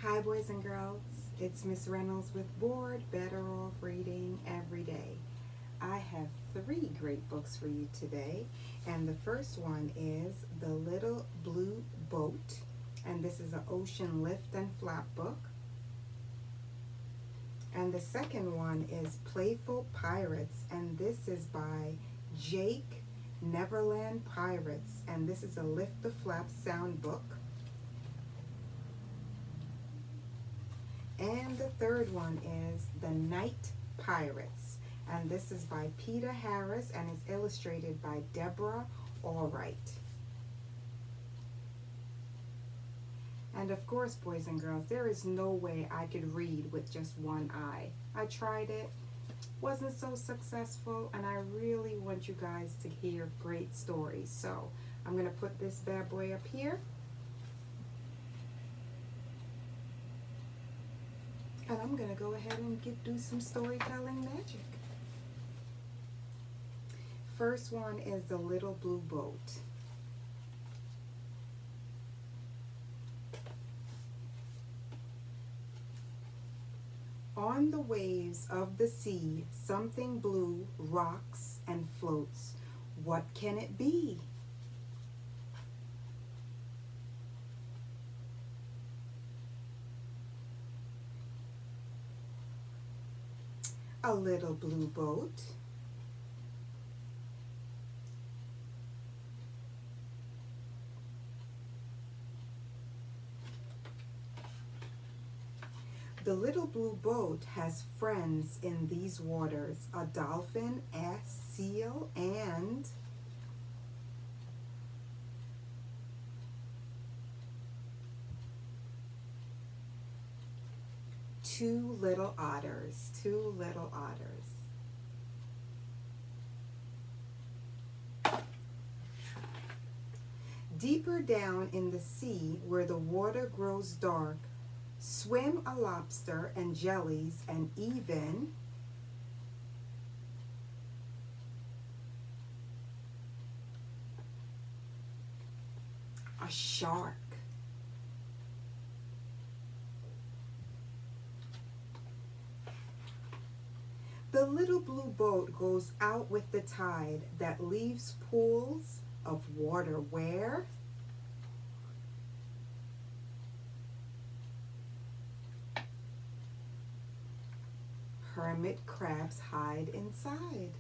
Hi, boys and girls. It's Miss Reynolds with Board Better Off Reading Every Day. I have three great books for you today, and the first one is The Little Blue Boat, and this is an ocean lift and flap book. And the second one is Playful Pirates, and this is by Jake Neverland Pirates, and this is a lift the flap sound book. And the third one is The Night Pirates, and this is by Peter Harris and is illustrated by B.O.R.E.D. And of course, boys and girls, there is no way I could read with just one eye. I tried it, wasn't so successful, and I really want you guys to hear great stories. So I'm going to put this bad boy up here. And I'm going to go ahead and do some storytelling magic. First one is The Little Blue Boat. On the waves of the sea, something blue rocks and floats. What can it be? A little blue boat. The little blue boat has friends in these waters, a dolphin, a seal, and two little otters. Two little otters. Deeper down in the sea, where the water grows dark, swim a lobster and jellies and even a shark. The little blue boat goes out with the tide that leaves pools of water where hermit crabs hide inside.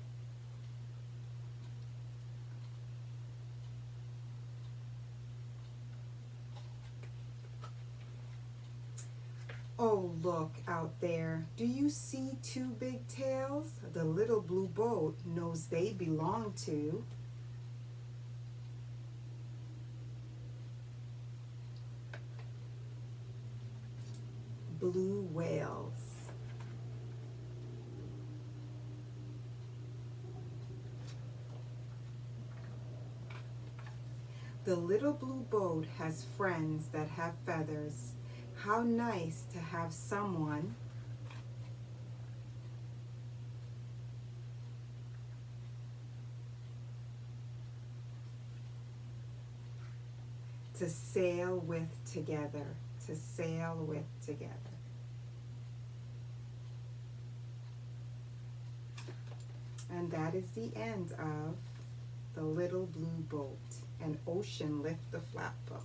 Oh, look out there. Do you see two big tails? The little blue boat knows they belong to blue whales. The little blue boat has friends that have feathers. How nice to have someone to sail with together. To sail with together. And that is the end of The Little Blue Boat, an ocean lift the flap book.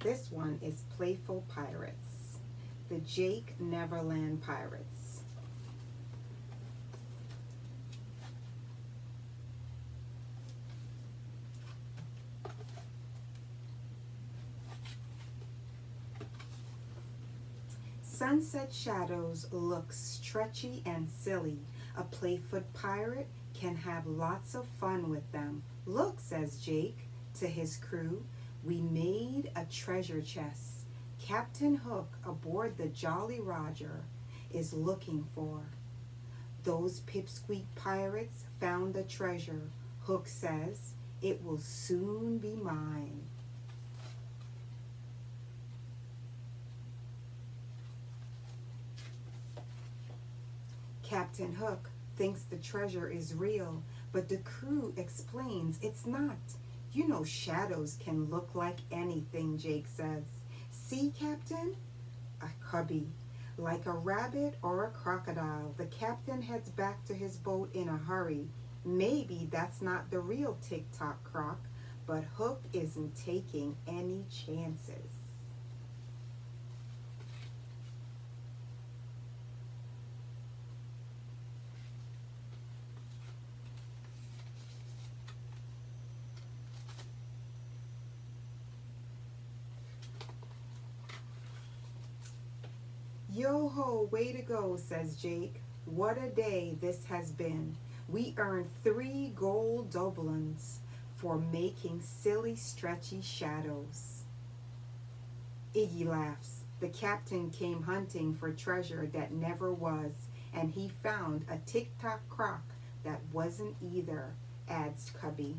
This one is Playful Pirates, the Jake Neverland Pirates. Sunset shadows look stretchy and silly. A playful pirate can have lots of fun with them. Look, says Jake to his crew, we made a treasure chest. Captain Hook aboard the Jolly Roger is looking for. Those pipsqueak pirates found the treasure. Hook says, it will soon be mine. Captain Hook thinks the treasure is real, But the crew explains it's not. You know shadows can look like anything, Jake says. See, Captain? A cubby. Like a rabbit or a crocodile, the captain heads back to his boat in a hurry. Maybe that's not the real Tick-Tock Croc, but Hook isn't taking any chances. Yo-ho, way to go, says Jake. What a day this has been. We earned 3 gold doubloons for making silly, stretchy shadows. Iggy laughs. The captain came hunting for treasure that never was, and he found a Tick-Tock Croc that wasn't either, adds Cubby.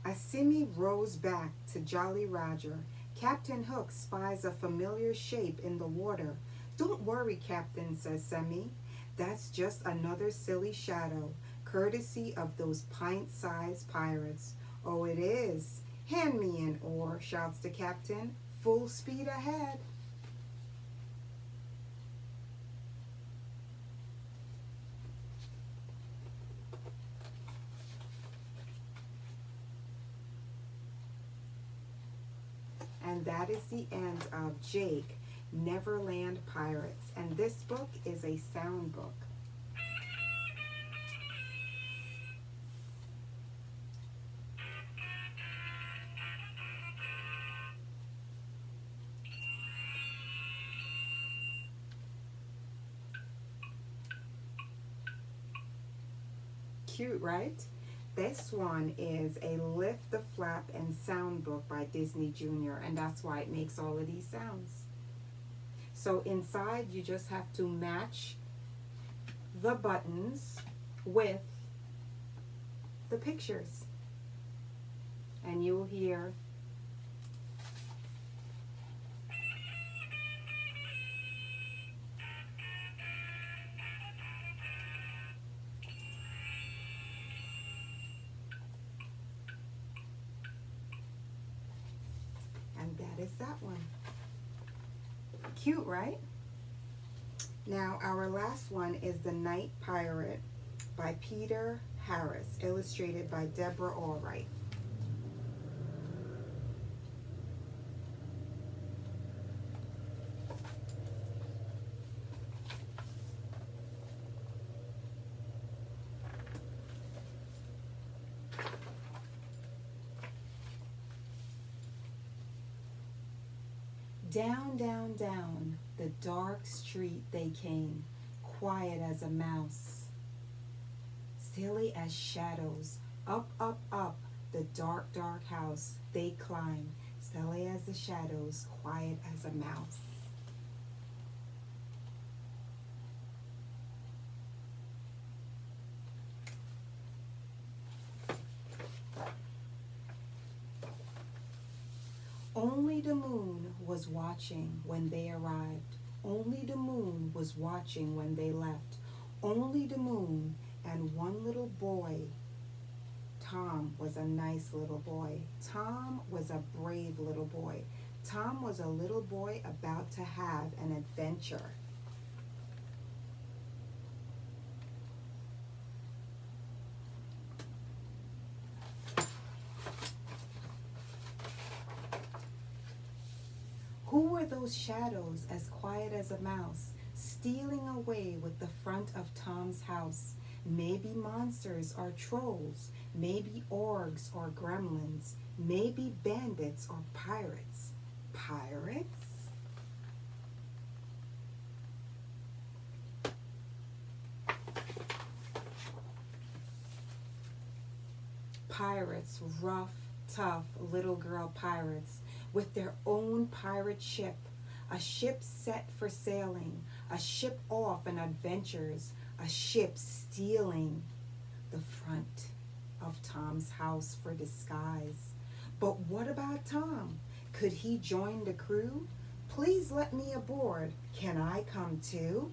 As Simmy rows back to Jolly Roger, Captain Hook spies a familiar shape in the water. Don't worry, Captain, says Simmy. That's just another silly shadow, courtesy of those pint-sized pirates. Oh, it is. Hand me an oar, shouts the captain. Full speed ahead. And that is the end of Jake, Neverland Pirates. And this book is a sound book. Cute, right? This one is a Lift the Flap and Sound book by Disney Jr. And that's why it makes all of these sounds. So inside you just have to match the buttons with the pictures. And you'll hear that is that one. Cute, right? Now our last one is The Night Pirate by Peter Harris, illustrated by Deborah Allwright. Down, down, down the dark street they came, quiet as a mouse, silly as shadows. Up, up, up the dark, dark house they climbed, silly as the shadows, quiet as a mouse. Only the moon was watching when they arrived. Only the moon was watching when they left. Only the moon and one little boy. Tom was a nice little boy. Tom was a brave little boy. Tom was a little boy about to have an adventure. Who were those shadows as quiet as a mouse, stealing away with the front of Tom's house? Maybe monsters or trolls, maybe orcs or gremlins, maybe bandits or pirates. Pirates? Pirates, rough, tough little girl pirates with their own pirate ship, a ship set for sailing, a ship off on adventures, a ship stealing the front of Tom's house for disguise. But what about Tom? Could he join the crew? Please let me aboard. Can I come too?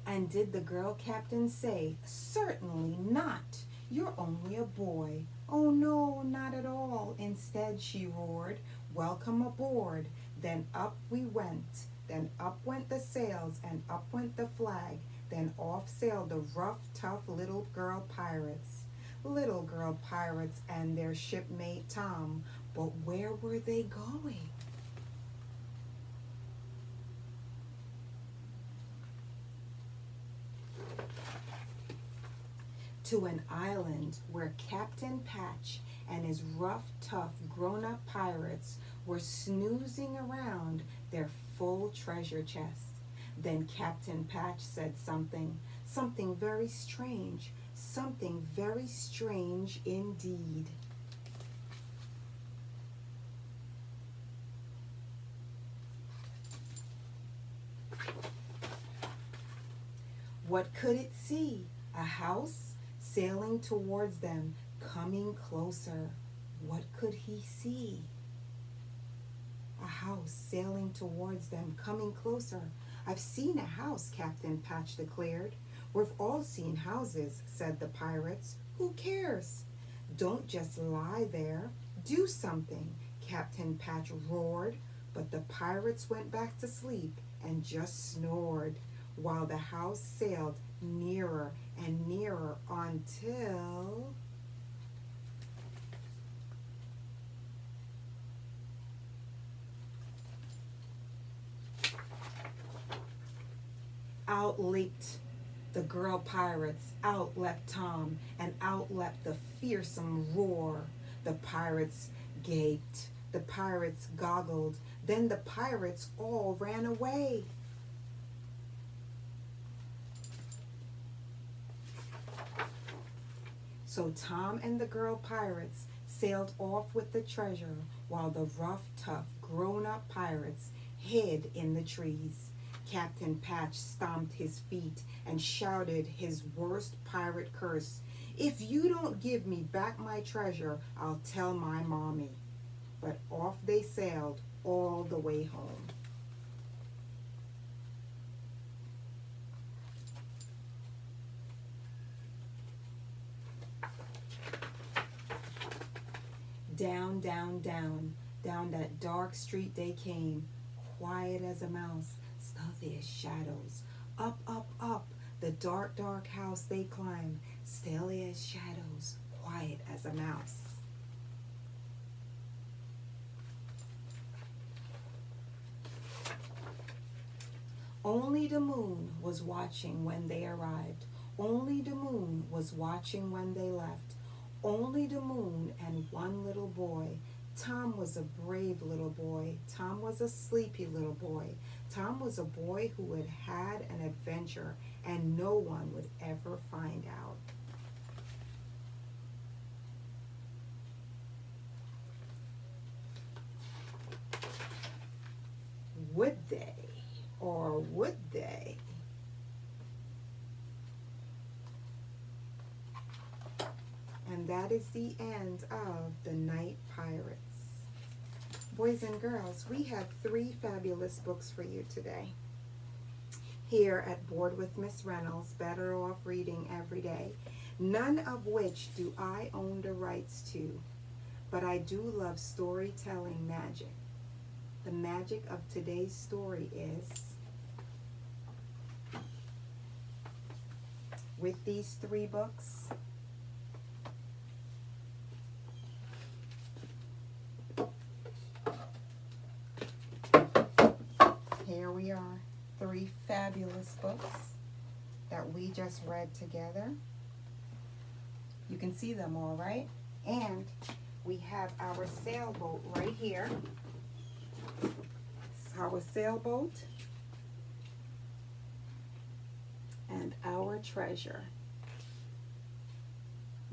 And did the girl captain say, "Certainly not. You're only a boy." "Oh no, not at all." Instead she roared, "Welcome aboard." Then up we went. Then up went the sails and up went the flag. Then off sailed the rough, tough little girl pirates. Little girl pirates and their shipmate Tom. But where were they going? To an island where Captain Patch and his rough, tough, grown-up pirates were snoozing around their full treasure chest. Then Captain Patch said something very strange, something very strange indeed. What could it see? A house? Sailing towards them, coming closer. What could he see? A house sailing towards them, coming closer. "I've seen a house," Captain Patch declared. "We've all seen houses," said the pirates. "Who cares?" "Don't just lie there. Do something," Captain Patch roared. But the pirates went back to sleep and just snored, while the house sailed nearer and nearer until out leaped the girl pirates, out leapt Tom, and out leapt the fearsome roar. The pirates gaped, the pirates goggled, then the pirates all ran away. So Tom and the girl pirates sailed off with the treasure, while the rough, tough, grown-up pirates hid in the trees. Captain Patch stomped his feet and shouted his worst pirate curse. "If you don't give me back my treasure, I'll tell my mommy." But off they sailed all the way home. Down, down, down, down that dark street they came, quiet as a mouse, stealthy as shadows. Up, up, up, the dark, dark house they climbed, stealthy as shadows, quiet as a mouse. Only the moon was watching when they arrived. Only the moon was watching when they left. Only the moon and one little boy. Tom was a brave little boy. Tom was a sleepy little boy. Tom was a boy who had had an adventure and no one would ever find out. Would they? Or would they? And that is the end of The Night Pirates. Boys and girls, we have 3 fabulous books for you today. Here at Board with Miss Reynolds, Better Off Reading Every Day. None of which do I own the rights to, but I do love storytelling magic. The magic of today's story is, with these 3 books, here we are, 3 fabulous books that we just read together. You can see them all, right? And we have our sailboat right here. It's our sailboat and our treasure.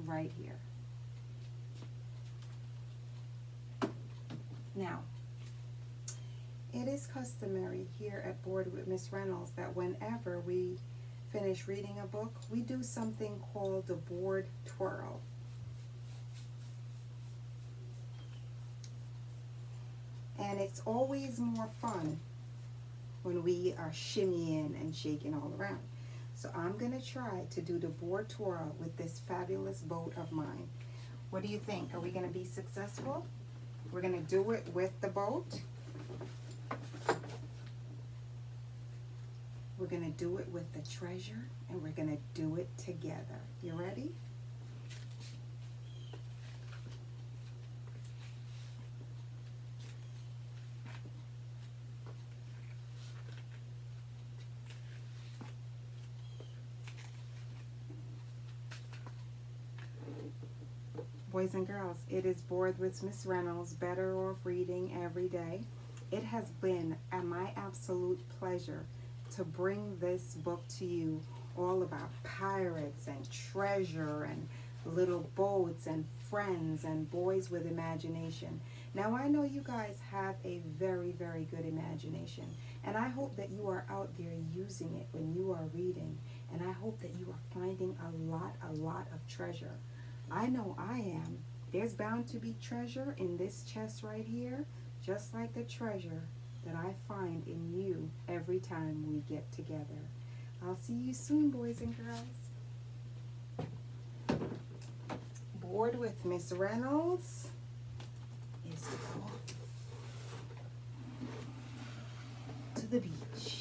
right here. Now, it is customary here at Board with Miss Reynolds that whenever we finish reading a book, we do something called the board twirl. And it's always more fun when we are shimmying and shaking all around. So I'm going to try to do the board twirl with this fabulous boat of mine. What do you think? Are we going to be successful? We're going to do it with the boat. We're going to do it with the treasure, and we're going to do it together. You ready? Boys and girls, it is Board with Miss Reynolds, better off reading every day. It has been my absolute pleasure to bring this book to you, all about pirates and treasure and little boats and friends and boys with imagination. Now, I know you guys have a very, very good imagination, and I hope that you are out there using it when you are reading, and I hope that you are finding a lot of treasure. I know I am. There's bound to be treasure in this chest right here, just like the treasure that I find in you every time we get together. I'll see you soon, boys and girls. Board with Miss Reynolds is off to the beach.